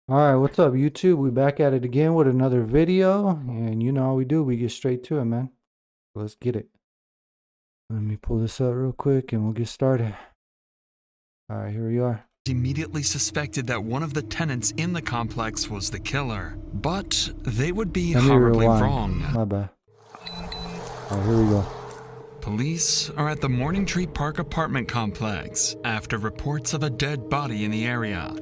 All right, what's up, YouTube? We back at it again with another video, and you know how we do. We get straight to it, man. Let's get it. Let me pull this up real quick, and we'll get started. All right, here we are. Immediately suspected that one of the tenants in the complex was the killer, but they would be Let me horribly rewind. wrong. My bad. All right, here we go. Police are at the Morning Tree Park apartment complex after reports of a dead body in the area.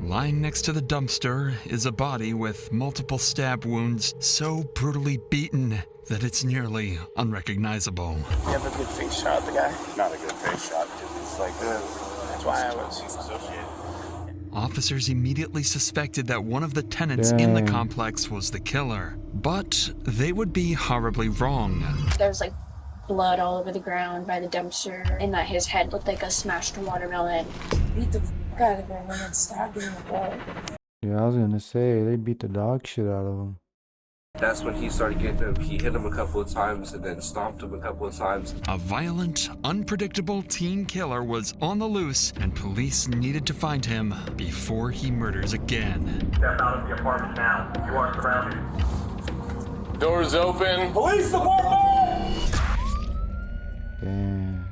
Lying next to the dumpster is a body with multiple stab wounds so brutally beaten that it's nearly unrecognizable. You have a good face shot of the guy? Not a good face shot because it's like That's why I was associated. Officers immediately suspected that one of the tenants in the Dang. complex was the killer, but they would be horribly wrong. There's like blood all over the ground by the dumpster, and that his head looked like a smashed watermelon. Beat the fuck out of him and then stabbed him in the leg. Yeah, I was gonna say they beat the dog shit out of him. That's when he started getting him. He hit him a couple of times and then stomped him a couple of times. A violent, unpredictable teen killer was on the loose, and police needed to find him before he murders again. Step out of the apartment now. You are surrounded. Doors open. Police department! Damn.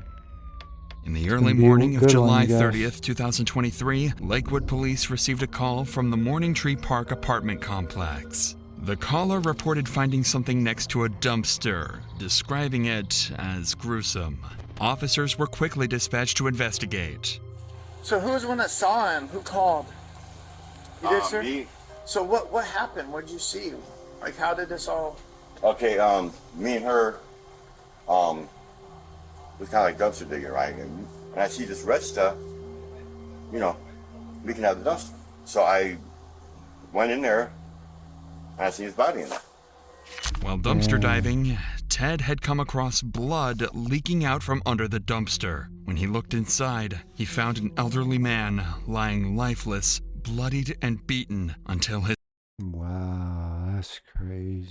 In the early gonna be a morning of good one, July you guys. 30th, 2023, Lakewood police received a call from the Morning Tree Park apartment complex. The caller reported finding something next to a dumpster, describing it as gruesome. Officers were quickly dispatched to investigate. So who was the one that saw him? Who called? You did, sir? Me. So what happened? What did you see? Like, how did this all... Okay, me and her, was kind of like dumpster digging, right? And I see this red stuff, you know, we can have the dumpster. So I went in there, and I see his body in there. While dumpster diving, Ted had come across blood leaking out from under the dumpster. When he looked inside, he found an elderly man lying lifeless, bloodied and beaten until Wow, that's crazy.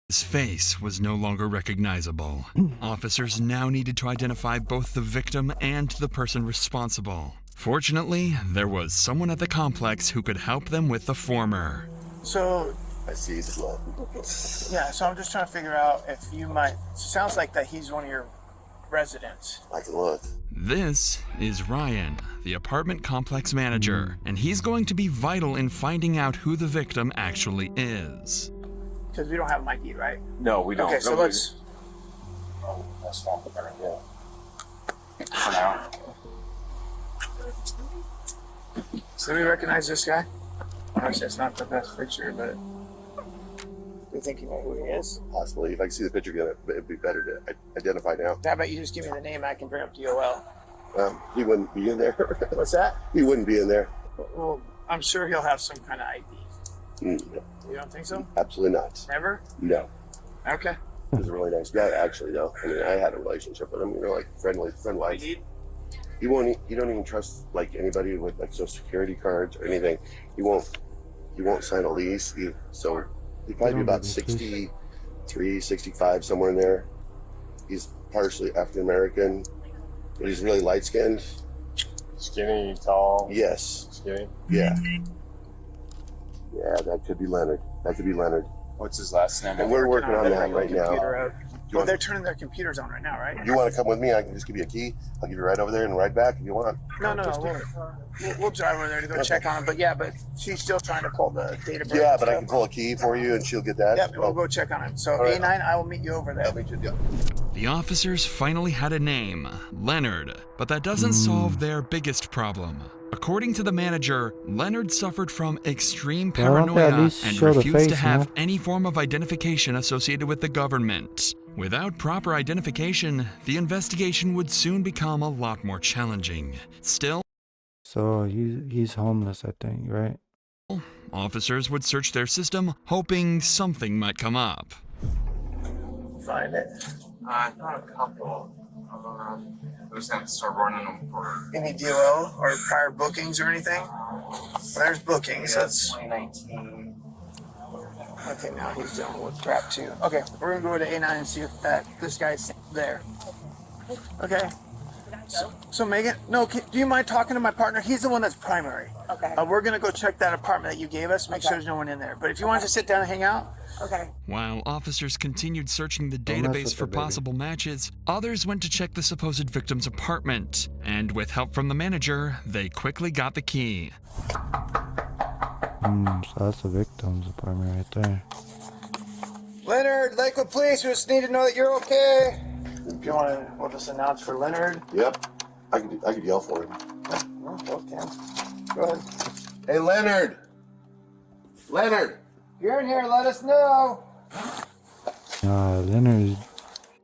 his face was no longer recognizable. Officers now needed to identify both the victim and the person responsible. Fortunately, there was someone at the complex who could help them with the former. So, I see his blood. yeah, so I'm just trying to figure out if you might... Sounds like that he's one of your residents. I can look. This is Ryan, the apartment complex manager, and he's going to be vital in finding out who the victim actually is. Because we don't have an ID, right? No, we don't. Okay, so Nobody- let's... That's not the better deal. For now. So we recognize this guy? Obviously, it's not the best picture, but... You think you know who he is? Possibly. If I can see the picture again, it'd be better to identify now. How about you just give me the name, I can bring up DOL. He wouldn't be in there. What's that? He wouldn't be in there. Well, I'm sure he'll have some kind of ID. No, You don't think so? absolutely not. Never? No. Okay. He was a really nice guy, actually, though. I mean, I had a relationship with him, you know, like friend-wise. He don't even trust like anybody with like social security cards or anything. He won't sign a lease. So he'd probably be about 63, 65, somewhere in there. He's partially African American, but he's really light skinned. Skinny, tall, Yes. skinny. Yeah. Yeah, that could be Leonard. What's his last name? And we're working on that right now. Well, they're turning their computers on right now, right? You want to come with me? I can just give you a key. I'll give you a ride over there and ride back if you want. No. We'll drive over there to go check on him. But yeah, but she's still trying to pull the data. Yeah, but I can pull a key for you and she'll get that. Yep, we'll go check on him. So All right. A9, I will meet you over there. I'll meet you. Yeah. The officers finally had a name, Leonard, but that doesn't solve their biggest problem. According to the manager, Leonard suffered from extreme Why don't they at paranoia least and show the refused to face, have man? any form of identification associated with the government. Without proper identification, the investigation would soon become a lot more challenging. Still, So he's homeless, I think, right? officers would search their system, hoping something might come up. Find it. I found a couple. I just have to start running them for Any DOL or prior bookings or anything? There's bookings. That's 2019. okay. Now he's dealing with crap too. Okay, we're gonna go to A9 and see if this guy's there. Okay. So Megan, no, do you mind talking to my partner? He's the one that's primary. Okay. We're gonna go check that apartment that you gave us, make sure there's no one in there. But if you want to sit down and hang out, Okay. While officers continued searching the Don't mess database with for that, baby. possible matches, others went to check the supposed victim's apartment. And with help from the manager, they quickly got the key. So that's the victim's apartment right there. Leonard, Lakewood Police, we just need to know that you're okay. If you want to, we'll just announce for Leonard. Yep. I could yell for him. Well, both can. Go ahead. Hey, Leonard. Leonard. If you're in here, let us know. Leonard.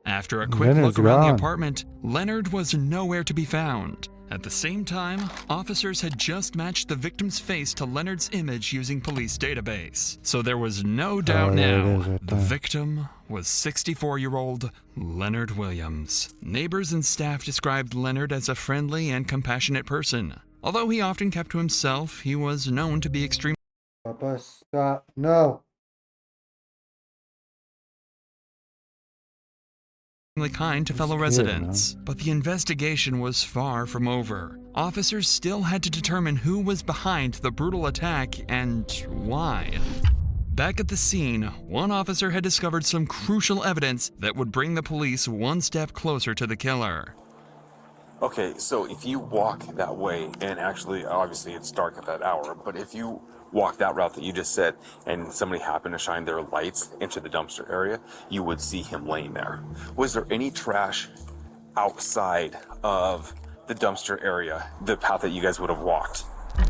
After a quick Leonard's look around the gone. apartment, Leonard was nowhere to be found. At the same time, officers had just matched the victim's face to Leonard's image using police database. So there was no doubt there it now. is right The there. victim was 64-year-old Leonard Williams. Neighbors and staff described Leonard as a friendly and compassionate person. Although he often kept to himself, he was known to be extremely Papa, stop. No. kind to fellow Scared, residents. But the investigation was far from over. Officers still had to determine who was behind the brutal attack and why. Back at the scene, one officer had discovered some crucial evidence that would bring the police one step closer to the killer. Okay, so if you walk that way, and actually, obviously it's dark at that hour, but if you walk that route that you just said, and somebody happened to shine their lights into the dumpster area, you would see him laying there. Was there any trash outside of the dumpster area, the path that you guys would have walked?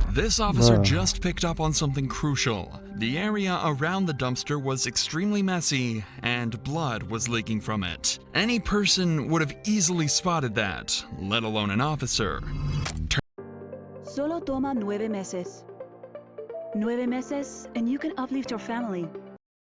This officer Bruh. just picked up on something crucial. The area around the dumpster was extremely messy, and blood was leaking from it. Any person would have easily spotted that, let alone an officer. Solo toma 9 meses. 9 meses, and you can uplift your family.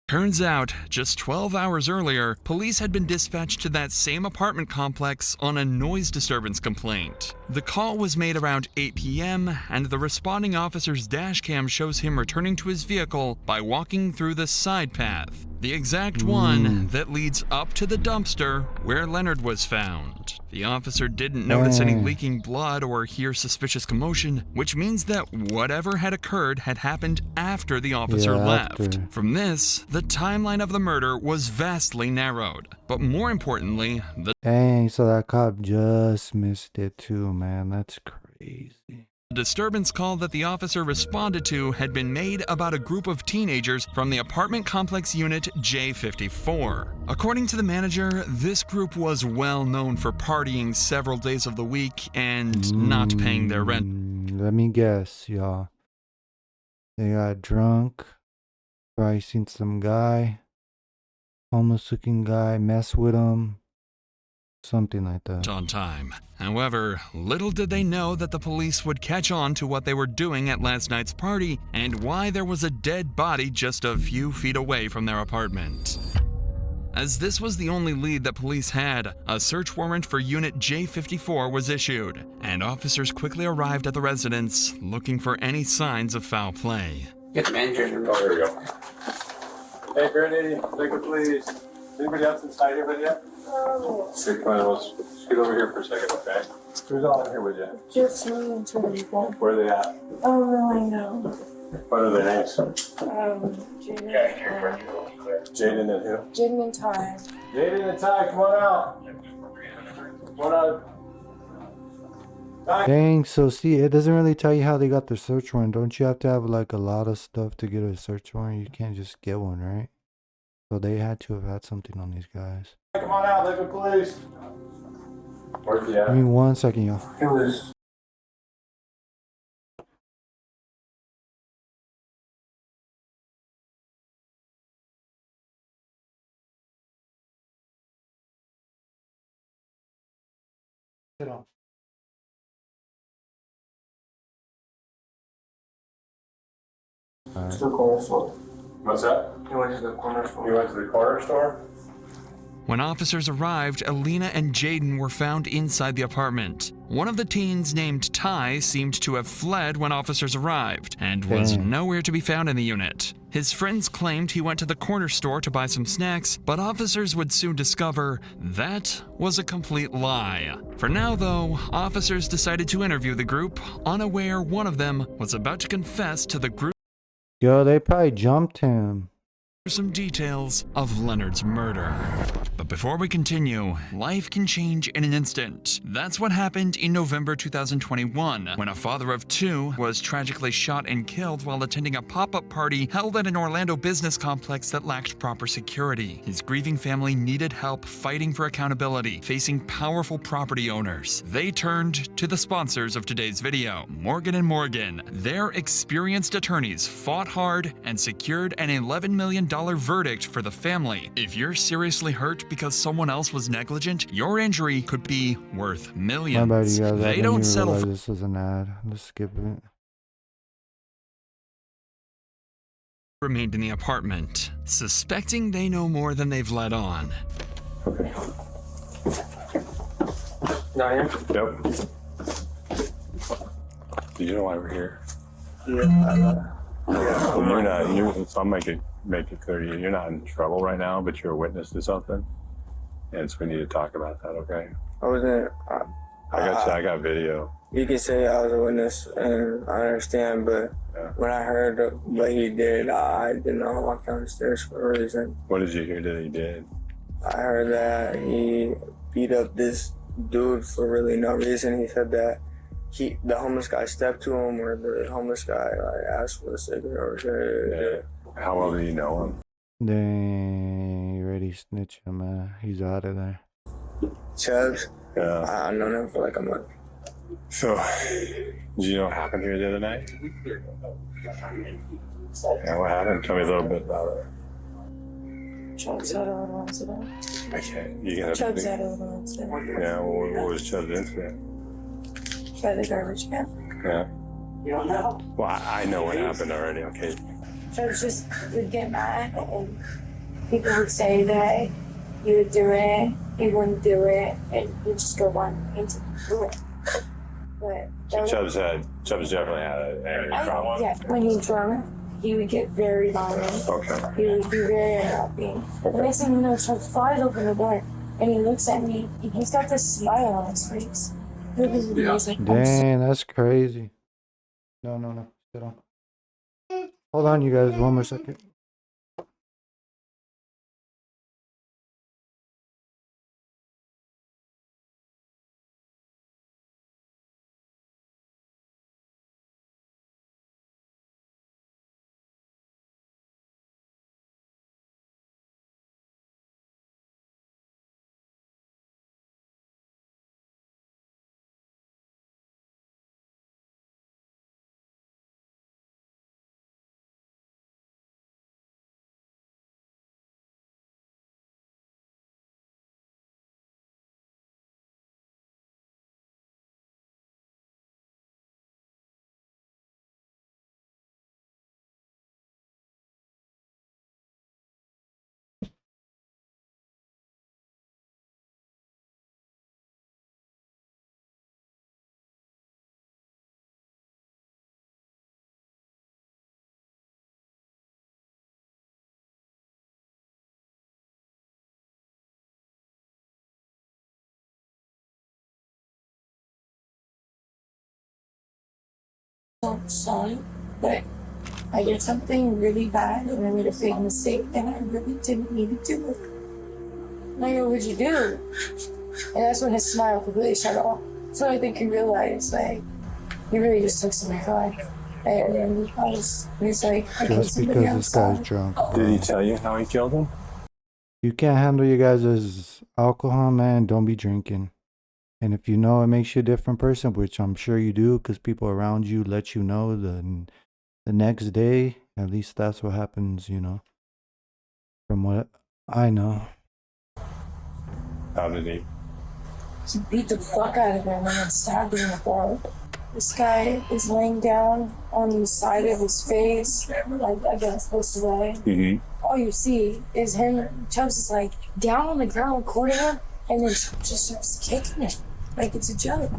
Turns out, just 12 hours earlier, police had been dispatched to that same apartment complex on a noise disturbance complaint. The call was made around 8 p.m., and the responding officer's dash cam shows him returning to his vehicle by walking through the side path, the exact one that leads up to the dumpster where Leonard was found. The officer didn't notice any Dang. leaking blood or hear suspicious commotion, which means that whatever had occurred had happened after the officer Yeah, left. after. From this, the timeline of the murder was vastly narrowed. But more importantly, the Dang, so that cop just missed it too, man. That's crazy. disturbance call that the officer responded to had been made about a group of teenagers from the apartment complex unit J54. According to the manager, this group was well known for partying several days of the week and not paying their rent. Let me guess, y'all. They got drunk. Probably seen some guy, homeless looking guy, mess with him. Something like that. On time. However, little did they know that the police would catch on to what they were doing at last night's party and why there was a dead body just a few feet away from their apartment. As this was the only lead that police had, a search warrant for Unit J54 was issued, and officers quickly arrived at the residence looking for any signs of foul play. Get the manager's room. Oh, there we go. Hey, Brittany, Lakewood Police. Anybody else inside here with you? Good, fine. Let's scoot over here for a second, okay? Who's all in here with you? Just me and two people. Where are they at? I don't really know. What are their names? Jaden. Jaden and who? Jaden and Ty. Jaden and Ty, come on out. Come on out. Ty. Dang, so see, it doesn't really tell you how they got the search warrant. Don't you have to have like a lot of stuff to get a search warrant? You can't just get one, right? So they had to have had something on these guys. Come on out, Lakewood Police. Where's he Give at? me 1 second, y'all. It was. Sit on. To the corner store. What's that? He went to the corner store. You went to the corner store? When officers arrived, Alina and Jaden were found inside the apartment. One of the teens, named Ty, seemed to have fled when officers arrived and was Dang. nowhere to be found in the unit. His friends claimed he went to the corner store to buy some snacks, but officers would soon discover that was a complete lie. For now, though, officers decided to interview the group, unaware one of them was about to confess to the group Yo, they probably jumped him. some details of Leonard's murder. But before we continue, life can change in an instant. That's what happened in November 2021, when a father of two was tragically shot and killed while attending a pop-up party held at an Orlando business complex that lacked proper security. His grieving family needed help fighting for accountability, facing powerful property owners. They turned to the sponsors of today's video, Morgan & Morgan. Their experienced attorneys fought hard and secured an $11 million verdict for the family. If you're seriously hurt because someone else was negligent, your injury could be worth millions. My bad, you guys. I They didn't don't even settle realize for this was an ad. Let's skip it. remained in the apartment, suspecting they know more than they've let on. Okay. Nine. Yep. Do you know why we're here? Yeah. Well, you're not. So I'll make it clear to you. You're not in trouble right now, but you're a witness to something, and so we need to talk about that. Okay? I wasn't. I got video. You can say I was a witness, and I understand, but when I heard what he did, I did not walk down the stairs for a reason. What did you hear that he did? I heard that he beat up this dude for really no reason. He said that the homeless guy stepped to him, or the homeless guy asked for a cigarette. Or How well do you know him? Dang, you ready snitch him, man. He's out of there. Chubbs? Yeah. I've known him for like a month. So, did you know what happened here the other night? Yeah, what happened? Tell me a little bit about it. Chubbs had a little incident. I can't. You gotta. Chubbs had a little incident. Yeah. What was Chubb's incident? By the garbage can. Yeah. You don't know? Well, I know what happened already. Okay. Chubbs just would get mad, and people would say that he would do it, he wouldn't do it, and he'd just go on into do it. But So Chubbs definitely had an angry problem. yeah, when he drunk, he would get very violent. Okay. He would be very unhappy. The next thing you know, Chubbs flies open the door, and he looks at me, and he's got this smile on his face. He's like, Dang, that's crazy. No. Sit on. Hold on, you guys. One more second. sorry, but I did something really bad, and I made a big mistake, and I really didn't need to do it. And I go, what'd you do? And that's when his smile completely shut off. So I think he realized, like, he really just took somebody's life. And then he's like, I killed Just somebody because this guy's outside. drunk. Did he tell you how he killed him? You can't handle your guys' alcohol, man. Don't be drinking. And if you know it makes you a different person, which I'm sure you do, because people around you let you know the next day, at least that's what happens, you know. From what I know. How did he? He beat the fuck out of him and then stabbed him in the throat. This guy is laying down on the side of his face, like against this way. Mm-hmm. All you see is him, Chubbs is like down on the ground recording him, and then Chubbs just starts kicking him like it's a joke.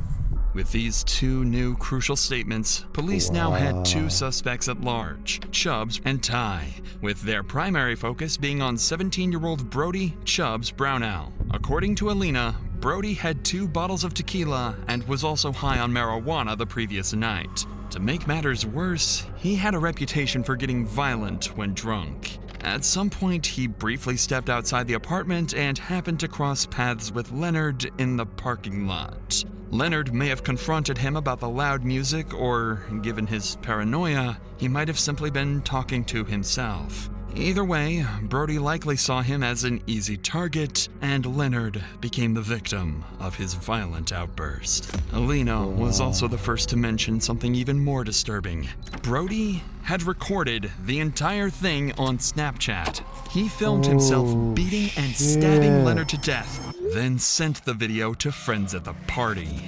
With these two new crucial statements, police now had two suspects at large, Chubbs and Ty, with their primary focus being on 17-year-old Brody Chubbs Brownell. According to Alina, Brody had 2 bottles of tequila and was also high on marijuana the previous night. To make matters worse, he had a reputation for getting violent when drunk. At some point, he briefly stepped outside the apartment and happened to cross paths with Leonard in the parking lot. Leonard may have confronted him about the loud music, or, given his paranoia, he might have simply been talking to himself. Either way, Brody likely saw him as an easy target, and Leonard became the victim of his violent outburst. Alina was also the first to mention something even more disturbing. Brody had recorded the entire thing on Snapchat. He filmed himself beating and stabbing Leonard to death, then sent the video to friends at the party.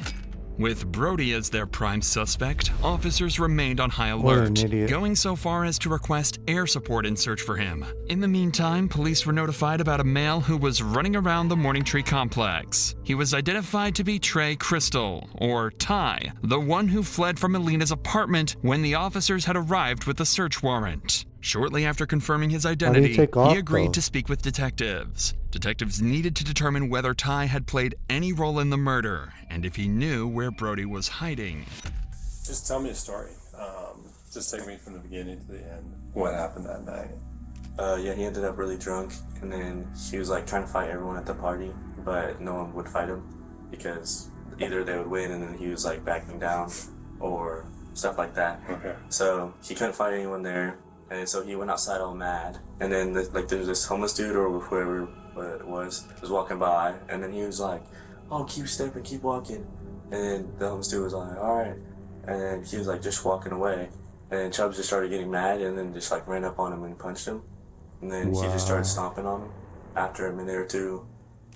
With Brody as their prime suspect, officers remained on high alert, going so far as to request air support and search for him. In the meantime, police were notified about a male who was running around the Morning Tree complex. He was identified to be Trey Crystal, or Ty, the one who fled from Alina's apartment when the officers had arrived with the search warrant. Shortly after confirming his identity, he agreed to speak with detectives. Detectives needed to determine whether Ty had played any role in the murder, and if he knew where Brody was hiding. Just tell me a story. Just take me from the beginning to the end. What happened that night? Yeah, he ended up really drunk, and then he was like trying to fight everyone at the party, but no one would fight him because either they would win and then he was like backing down or stuff like that. Okay. So he couldn't fight anyone there. And so he went outside all mad. And then like there's this homeless dude or whoever it was walking by. And then he was like, oh, keep stepping, keep walking. And then the homeless dude was like, all right. And then he was like just walking away. And then Chubbs just started getting mad and then just like ran up on him and punched him. And then he just started stomping on him. After a minute or two,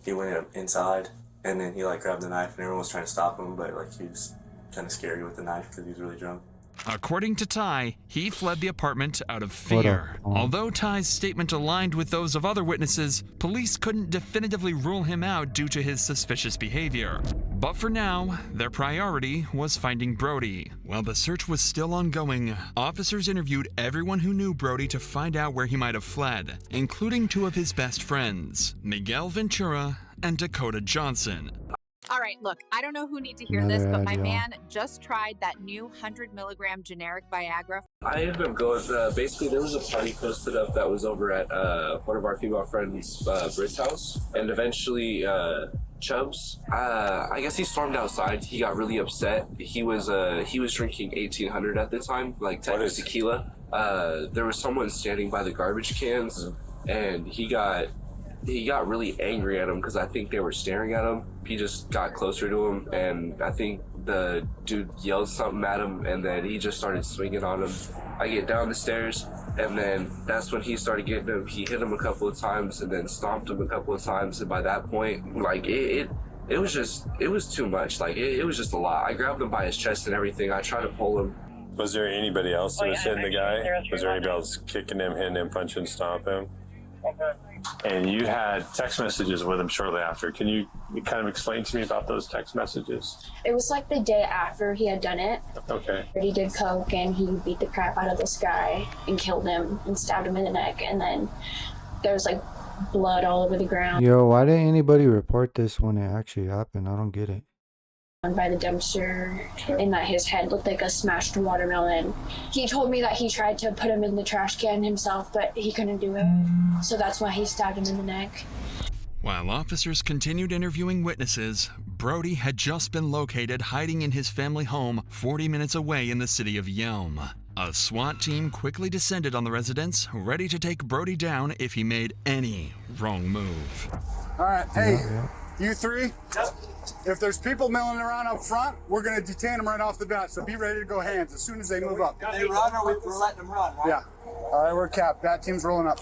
he went up inside. And then he like grabbed the knife and everyone was trying to stop him. But like he was kind of scary with the knife because he was really drunk. According to Ty, he fled the apartment out of fear. Although Ty's statement aligned with those of other witnesses, police couldn't definitively rule him out due to his suspicious behavior. But for now, their priority was finding Brody. While the search was still ongoing, officers interviewed everyone who knew Brody to find out where he might have fled, including 2 of his best friends, Miguel Ventura and Dakota Johnson. All right, look, I don't know who needs to hear this, but my man just tried that new 100 milligram generic Viagra. I ended up going, basically there was a party posted up that was over at one of our female friends, Britt's house. And eventually, Chubbs, I guess he stormed outside. He got really upset. He was drinking 1800 at the time, like type of tequila. There was someone standing by the garbage cans and he got really angry at him because I think they were staring at him. He just got closer to him and I think the dude yelled something at him and then he just started swinging on him. I get down the stairs and then that's when he started getting him. He hit him a couple of times and then stomped him a couple of times, and by that point, like it was too much. Like it was just a lot. I grabbed him by his chest and everything. I tried to pull him. Was there anybody else that was hitting the guy? Was there anybody else kicking him, hitting him, punching, stomping him? And you had text messages with him shortly after. Can you kind of explain to me about those text messages? It was like the day after he had done it. Okay. He did coke and he beat the crap out of this guy and killed him and stabbed him in the neck. And then there was like blood all over the ground. Yo, why didn't anybody report this when it actually happened? I don't get it. By the dumpster, and that his head looked like a smashed watermelon. He told me that he tried to put him in the trash can himself, but he couldn't do it. So that's why he stabbed him in the neck. While officers continued interviewing witnesses, Brody had just been located hiding in his family home 40 minutes away in the city of Yelm. A SWAT team quickly descended on the residence, ready to take Brody down if he made any wrong move. All right, hey, you three? Yep. If there's people milling around up front, we're going to detain them right off the bat, so be ready to go hands as soon as they move up. They run or we're letting them run, right? Yeah. All right, we're capped. That team's rolling up.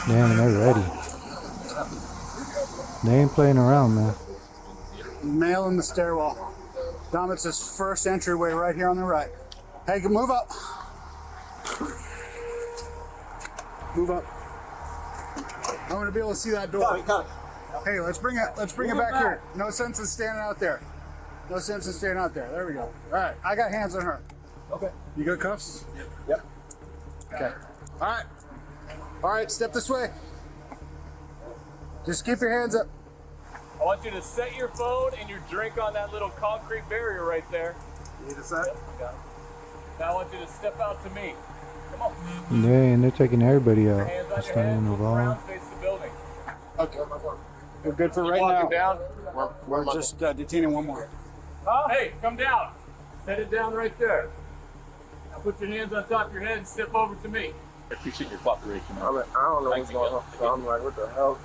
Damn, they're ready. They ain't playing around, man. Male in the stairwell. Dom, it's his first entryway right here on the right. Hey, move up. Move up. I want to be able to see that door. Got it. Hey, let's bring it back here. No sense in standing out there. No sense in staying out there. There we go. All right, I got hands on her. Okay. You got cuffs? Yep. Okay. All right. All right, step this way. Just keep your hands up. I want you to set your phone and your drink on that little concrete barrier right there. You need to set? Yep, got it. Now I want you to step out to me. Come on. And they're taking everybody Your out. hands on That's your not head, even look involved. around, face the building. Okay. We're good for Keep right walking now. down. We're just detaining one more. Hey, come down. Set it down right there. Now put your hands on top of your head and step over to me. I appreciate your cooperation. I don't know what's going on. So I'm like, what the hell?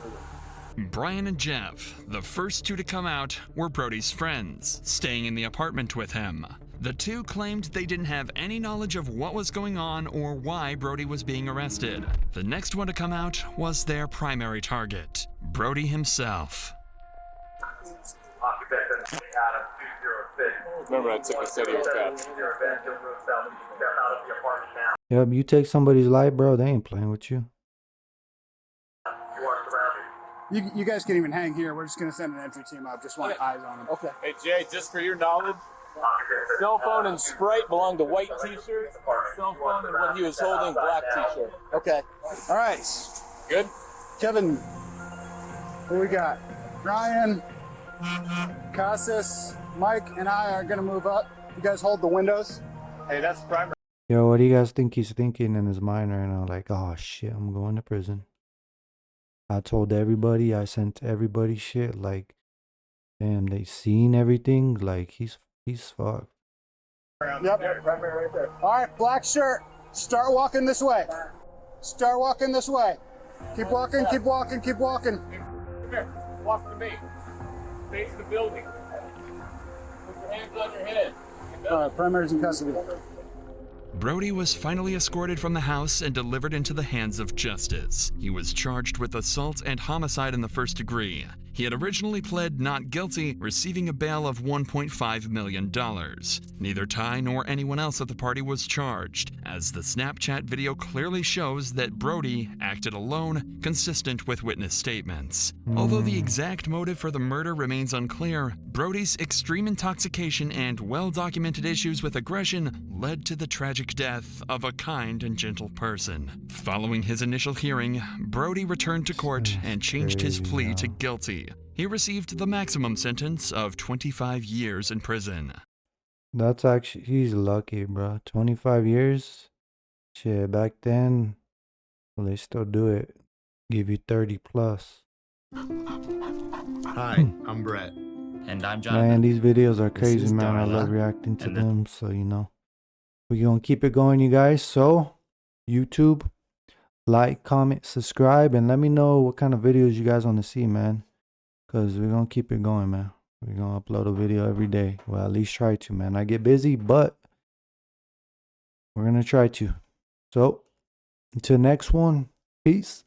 Brian and Jeff, the first two to come out, were Brody's friends, staying in the apartment with him. The two claimed they didn't have any knowledge of what was going on or why Brody was being arrested. The next one to come out was their primary target, Brody himself. Remember, I took a study with that. Yep, you take somebody's life, bro, they ain't playing with you. You guys can even hang here. We're just going to send an entry team up. Just want eyes on them. Okay. Hey, Jay, just for your knowledge, cell phone and Sprite belong to white t-shirt. Cell phone and what he was holding, black t-shirt. Okay. All right. Good? Kevin, who we got? Brian, Casas, Mike, and I are going to move up. You guys hold the windows. Hey, that's primary. Yo, what do you guys think he's thinking in his mind right now? Like, oh shit, I'm going to prison. I told everybody, I sent everybody shit. Like, damn, they seen everything. Like, he's fucked. Yep. Right there. All right, black shirt. Start walking this way. Start walking this way. Keep walking, keep walking, keep walking. Come here. Walk to me. Face the building. Put your hands on your head. All right, primary's in custody. Brody was finally escorted from the house and delivered into the hands of justice. He was charged with assault and homicide in the first degree. He had originally pled not guilty, receiving a bail of $1.5 million. Neither Ty nor anyone else at the party was charged, as the Snapchat video clearly shows that Brody acted alone, consistent with witness statements. Although the exact motive for the murder remains unclear, Brody's extreme intoxication and well-documented issues with aggression led to the tragic death of a kind and gentle person. Following his initial hearing, Brody returned to court and changed his plea to guilty. He received the maximum sentence of 25 years in prison. That's actually, he's lucky, bro. 25 years? Shit, back then, well, they still do it. Give you 30 plus. Hi, I'm Brett. And I'm Jonathan. Man, these videos are This crazy, is man. I Darla. love reacting to And them, so you know. We're gonna keep it going, you guys. So, YouTube, like, comment, subscribe, and let me know what kind of videos you guys want to see, man. Because we're gonna keep it going, man. We're gonna upload a video every day. Well, at least try to, man. I get busy, but we're gonna try to. So, until next one, peace.